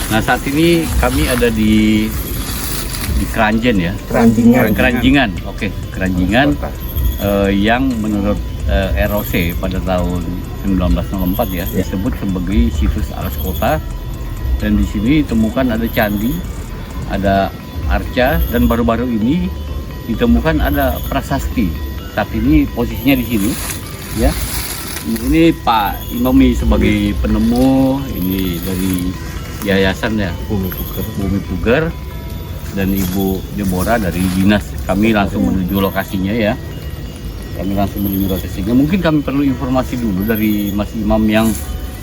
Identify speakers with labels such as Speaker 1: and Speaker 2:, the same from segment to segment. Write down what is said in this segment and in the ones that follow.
Speaker 1: Nah, saat ini kami ada di Keranjen ya. Keranjingan. Oke, Keranjingan yang menurut ROC pada tahun 1904 ya disebut sebagai situs alas kota. Dan di sini ditemukan ada candi, ada arca, dan baru-baru ini ditemukan ada prasasti. Saat ini posisinya di sini ya. Ini Pak Imami sebagai penemu, ini dari yayasan ya Bumi Pugar, dan Ibu Deborah dari dinas. Kami langsung menuju lokasinya ya. Mungkin kami perlu informasi dulu dari Mas Imam yang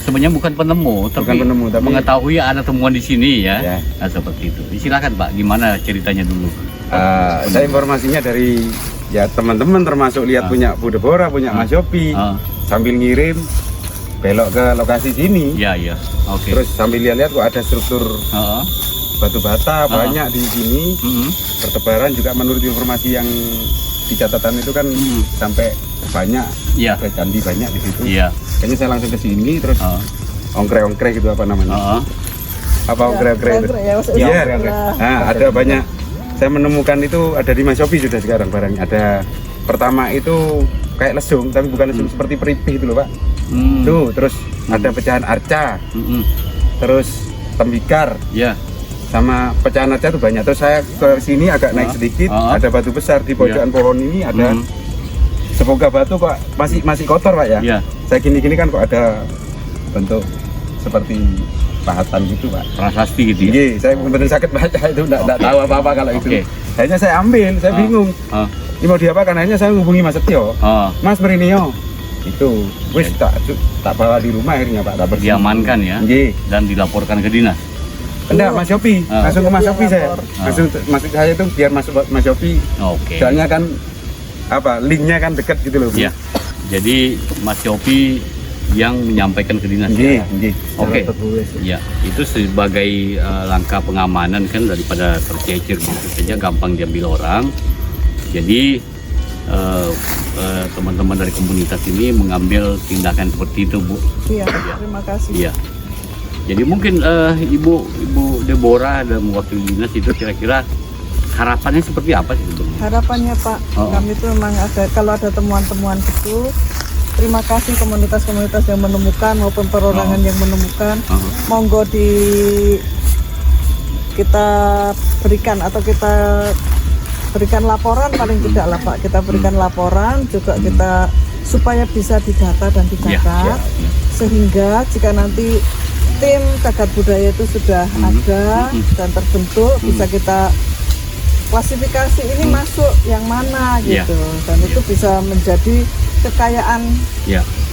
Speaker 1: sebenarnya bukan penemu, tapi mengetahui ada temuan di sini ya. Nah, seperti itu. Silakan Pak, gimana ceritanya dulu?
Speaker 2: Saya informasinya dari ya teman-teman, termasuk lihat punya Bu Deborah, punya Mas Yopi, sambil ngirim belok ke lokasi sini.
Speaker 1: Iya. Oke.
Speaker 2: Terus sambil lihat-lihat kok ada struktur batu bata banyak di sini, bertebaran juga menurut informasi yang di catatan itu kan sampai banyak, candi banyak di situ. Kayaknya saya langsung ke sini terus ongkre-ongkre gitu apa namanya? Apa ongkre-ongkre itu? Iya. Nah, ada banyak. Saya menemukan itu ada di Mas Yopi sudah sekarang barangnya. Ada pertama itu kayak lesung, tapi bukan lesung seperti peripih itu loh Pak. Tuh, terus ada pecahan arca, terus tembikar, sama pecahan arca itu banyak. Terus saya ke sini agak naik sedikit, ada batu besar di pojokan pohon ini ada. Semoga batu Pak masih kotor Pak ya. Saya gini-gini kan kok ada bentuk seperti pahatan gitu Pak.
Speaker 1: Prasasti gitu ya?
Speaker 2: Iya, saya benar sakit baca itu, enggak tahu apa-apa kalau itu. Akhirnya saya ambil, saya bingung. Ini mau diapakan? Akhirnya saya hubungi Mas Setio. Mas Merinio. Itu, wis tak bawa di rumah akhirnya Pak. Tak
Speaker 1: diamankan ya? Dan dilaporkan ke dinas?
Speaker 2: Enggak, Mas Yopi. Langsung ke Mas Yopi saya. Langsung masuk saya itu biar masuk Mas Yopi. Soalnya kan linknya kan dekat gitu loh.
Speaker 1: Iya. Jadi Mas Yopi yang menyampaikan ke dinas. Oke. Ya, itu sebagai langkah pengamanan kan daripada tercecer gitu saja gampang diambil orang. Jadi teman-teman dari komunitas ini mengambil tindakan seperti itu, Bu.
Speaker 3: Iya. Terima kasih.
Speaker 1: Iya. Jadi mungkin Ibu Deborah dan mewakili dinas itu kira-kira harapannya seperti apa sih sebenarnya?
Speaker 3: Harapannya Pak, kami itu memang kalau ada temuan-temuan gitu. Terima kasih komunitas-komunitas yang menemukan maupun perorangan yang menemukan. Monggo kita berikan atau kita berikan laporan paling tidak lah Pak. Kita berikan laporan juga kita supaya bisa didata dan dicatat. Sehingga jika nanti tim cagar budaya itu sudah ada dan terbentuk, bisa kita klasifikasi ini masuk yang mana gitu. Dan itu bisa menjadi kekayaan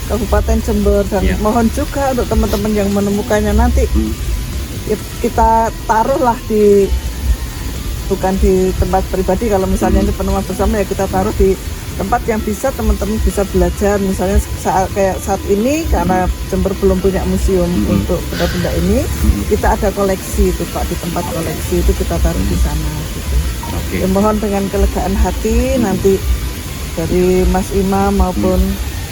Speaker 3: Kabupaten Jember, dan mohon juga untuk teman-teman yang menemukannya nanti kita taruhlah bukan di tempat pribadi. Kalau misalnya ini penemuan bersama ya kita taruh di tempat yang bisa teman-teman bisa belajar. Misalnya saat ini karena Jember belum punya museum untuk benda-benda ini, kita ada koleksi itu Pak, di tempat koleksi itu kita taruh di sana gitu. Ya, mohon dengan kelegaan hati nanti dari Mas Imam maupun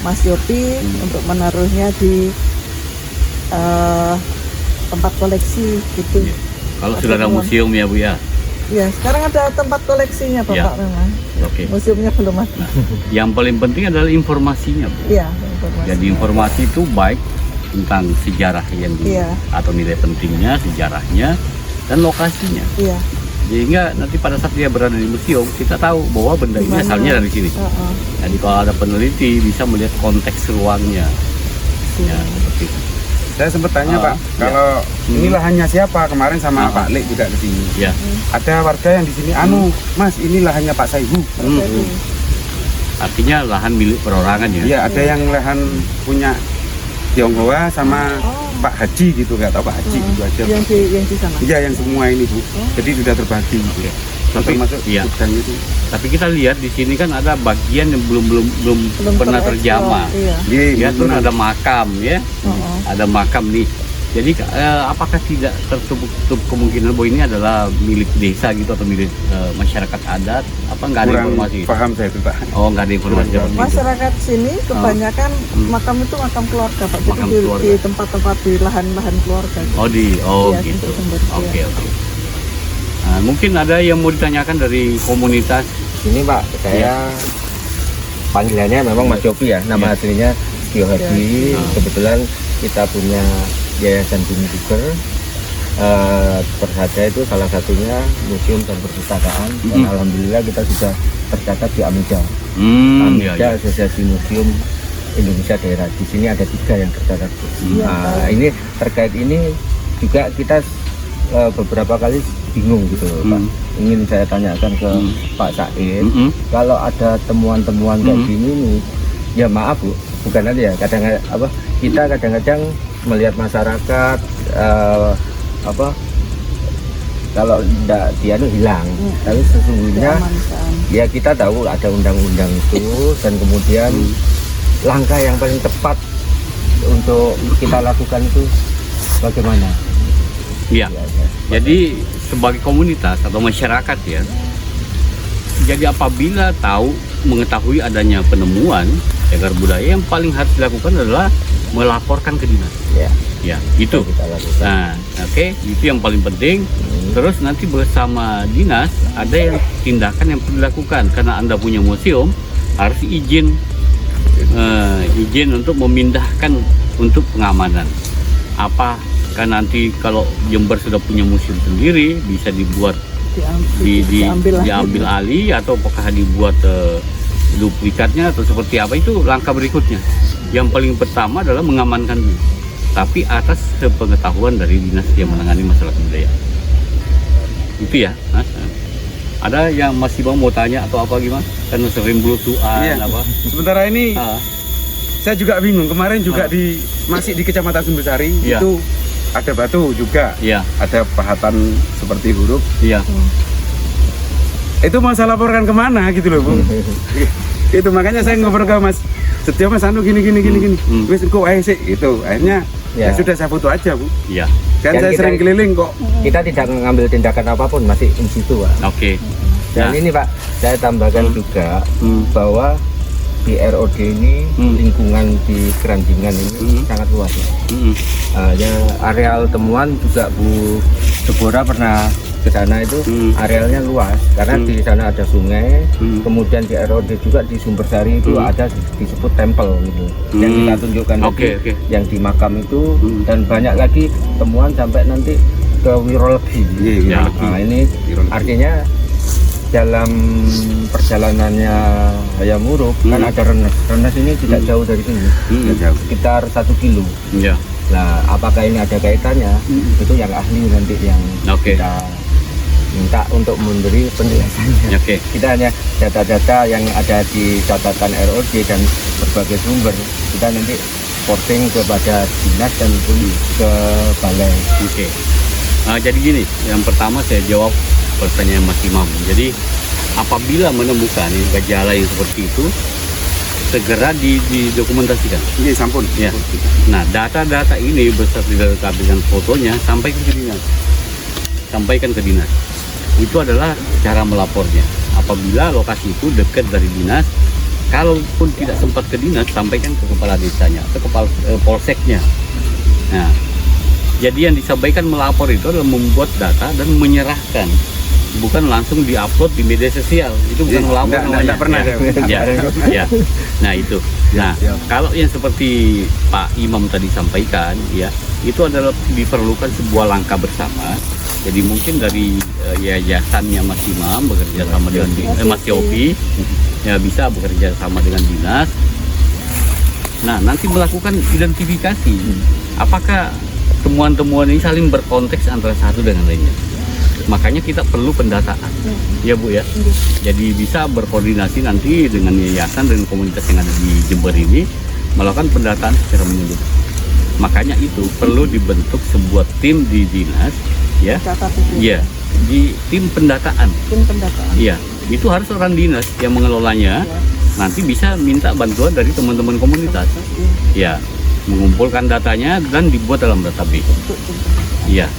Speaker 3: Mas Yopi untuk menaruhnya di tempat koleksi gitu.
Speaker 1: Kalau sudah ada museum ya Bu ya?
Speaker 3: Ya, sekarang ada tempat koleksinya Bapak memang. Museumnya belum ada.
Speaker 1: Yang paling penting adalah informasinya Bu.
Speaker 3: Iya, informasi.
Speaker 1: Jadi informasi itu baik tentang sejarah yang atau nilai pentingnya, sejarahnya, dan lokasinya.
Speaker 3: Iya.
Speaker 1: Sehingga nanti pada saat dia berada di museum, kita tahu bahwa benda ini asalnya dari sini. Jadi kalau ada peneliti bisa melihat konteks ruangnya. Ya, seperti itu.
Speaker 2: Saya sempat tanya Pak, kalau ini lahannya siapa? Kemarin sama Pak Lek juga ke sini. Ada warga yang di sini, Mas ini lahannya Pak Saihu.
Speaker 1: Artinya lahan milik perorangan ya?
Speaker 2: Iya, ada yang lahan punya Tionghoa sama Pak Haji gitu, nggak tahu Pak Haji gitu aja.
Speaker 3: Yang di sana?
Speaker 2: Iya, yang semua ini Bu. Jadi sudah terbagi gitu. Termasuk gudang itu.
Speaker 1: Tapi kita lihat di sini kan ada bagian yang belum pernah terjamah. Terus ada makam ya. Ada makam nih. Jadi apakah tidak tertutup kemungkinan bahwa ini adalah milik desa gitu atau milik masyarakat adat? Apa nggak ada
Speaker 2: Kurang
Speaker 1: informasi?
Speaker 2: paham saya itu Pak.
Speaker 1: Oh, nggak ada informasi seperti itu.
Speaker 3: Masyarakat sini kebanyakan makam itu makam keluarga Pak. Jadi
Speaker 1: Makam
Speaker 3: di
Speaker 1: keluarga.
Speaker 3: tempat-tempat di lahan-lahan keluarga.
Speaker 1: Oh
Speaker 3: Iya,
Speaker 1: gitu.
Speaker 3: untuk sumber
Speaker 1: Oke.
Speaker 3: daya.
Speaker 1: Nah, mungkin ada yang mau ditanyakan dari komunitas.
Speaker 4: Ini Pak, saya panggilannya memang Mas Yopi ya, nama aslinya Tio Hadi. Kebetulan kita punya Yayasan Bumi Buker. Persada itu salah satunya museum dan perpustakaan, dan alhamdulillah kita sudah tercatat di AMIDA. AMIDA Asosiasi Museum Indonesia Daerah. Di sini ada 3 yang tercatat. Nah, ini terkait ini juga kita beberapa kali bingung gitu Pak. Ingin saya tanyakan ke Pak Said, kalau ada temuan-temuan kayak gini nih, ya maaf Bu, bukan aja ya, kita kadang-kadang melihat masyarakat kalau tidak dia hilang, tapi sesungguhnya ya kita tahu ada undang-undang itu, dan kemudian langkah yang paling tepat untuk kita lakukan itu bagaimana?
Speaker 1: Iya. Jadi sebagai komunitas atau masyarakat ya, jadi apabila mengetahui adanya penemuan cagar budaya, yang paling harus dilakukan adalah melaporkan ke dinas. Ya, itu.
Speaker 4: Kita lakukan.
Speaker 1: Nah, oke, itu yang paling penting. Terus nanti bersama dinas ada yang tindakan yang perlu dilakukan, karena Anda punya museum harus izin untuk memindahkan untuk pengamanan. Apakah nanti kalau Jember sudah punya museum sendiri bisa dibuat diambil alih, atau apakah dibuat duplikatnya atau seperti apa, itu langkah berikutnya. Yang paling pertama adalah mengamankan dulu, tapi atas sepengetahuan dari dinas yang menangani masalah budaya. Itu ya, Mas. Ada yang masih mau tanya atau apa gimana? Kan sering blutuan apa?
Speaker 2: Sementara ini saya juga bingung. Kemarin juga masih di Kecamatan Sumbesari itu ada batu juga, ada pahatan seperti huruf. Itu mau saya laporkan kemana gitu loh Bu. Itu makanya saya ngobrol ke Mas Setio, Mas Anu gini. Wis kok sih itu. Akhirnya ya sudah saya foto aja Bu. Kan saya sering keliling kok.
Speaker 4: Kita tidak mengambil tindakan apapun, masih in situ Pak.
Speaker 1: Oke.
Speaker 4: Dan ini Pak, saya tambahkan juga bahwa di ROD ini lingkungan di Keranjingan ini sangat luas ya. Ya, areal temuan juga Bu Deborah pernah ke sana, itu arealnya luas karena di sana ada sungai. Kemudian di ROD juga di Sumbersari itu ada disebut tempel gitu, yang kita tunjukkan yang di makam itu, dan banyak lagi temuan sampai nanti ke Wirologi. Nah, ini artinya dalam perjalanannya Hayam Wuruk kan ada Rennes ini tidak jauh dari sini, sekitar 1 kilo. Nah, apakah ini ada kaitannya? Itu yang ahli nanti yang kita minta untuk memberi penjelasannya. Kita hanya data-data yang ada di catatan ROD dan berbagai sumber, kita nanti porting kepada dinas dan pun ke balai.
Speaker 1: Jadi gini, yang pertama saya jawab pertanyaan Mas Imam. Jadi apabila menemukan gejala yang seperti itu, segera didokumentasikan.
Speaker 2: Sampun.
Speaker 1: Nah, data-data ini beserta dengan fotonya sampaikan ke dinas. Itu adalah cara melapornya. Apabila lokasi itu dekat dari dinas, kalaupun tidak sempat ke dinas, sampaikan ke kepala desanya atau kepala polseknya. Nah, jadi yang disampaikan melapor itu adalah membuat data dan menyerahkan, bukan langsung diupload di media sosial. Itu bukan melapor namanya.
Speaker 2: Enggak pernah
Speaker 1: Nah, itu. Nah, kalau yang seperti Pak Imam tadi sampaikan, itu adalah diperlukan sebuah langkah bersama. Jadi mungkin dari yayasannya Mas Imam bekerja sama dengan Mas Yopi, ya bisa bekerja sama dengan dinas. Nah, nanti melakukan identifikasi. Apakah temuan-temuan ini saling berkonteks antara satu dengan lainnya? Makanya kita perlu pendataan, ya Bu ya. Jadi bisa berkoordinasi nanti dengan yayasan dan komunitas yang ada di Jember ini melakukan pendataan secara menyeluruh. Makanya itu perlu dibentuk sebuah tim di dinas, di tim pendataan. Itu harus orang dinas yang mengelolanya. Nanti bisa minta bantuan dari teman-teman komunitas. mengumpulkan datanya dan dibuat dalam database. Iya,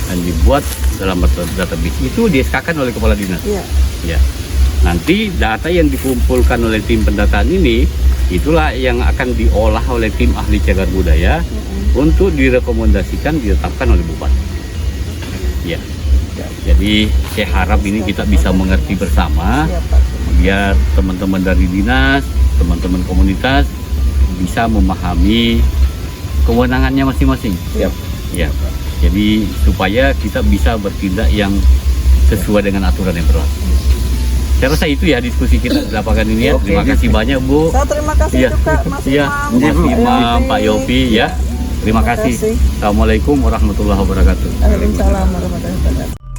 Speaker 1: dan dibuat dalam database itu di-SK-kan oleh kepala dinas.
Speaker 3: Iya.
Speaker 1: Ya. Nanti data yang dikumpulkan oleh tim pendataan ini itulah yang akan diolah oleh tim ahli cagar budaya untuk direkomendasikan ditetapkan oleh bupati. Ya. Jadi saya harap ini kita bisa mengerti bersama, biar teman-teman dari dinas, teman-teman komunitas bisa memahami kewenangannya masing-masing.
Speaker 4: Siap.
Speaker 1: Ya. Jadi supaya kita bisa bertindak yang sesuai dengan aturan yang berlaku. Saya rasa itu ya diskusi kita di lapangan ini ya. Terima kasih banyak Bu.
Speaker 3: Saya terima kasih juga Mas Imam.
Speaker 1: Mas Imam, Pak Yopi ya. Terima kasih. Assalamualaikum warahmatullahi wabarakatuh.
Speaker 3: Waalaikumsalam warahmatullahi wabarakatuh.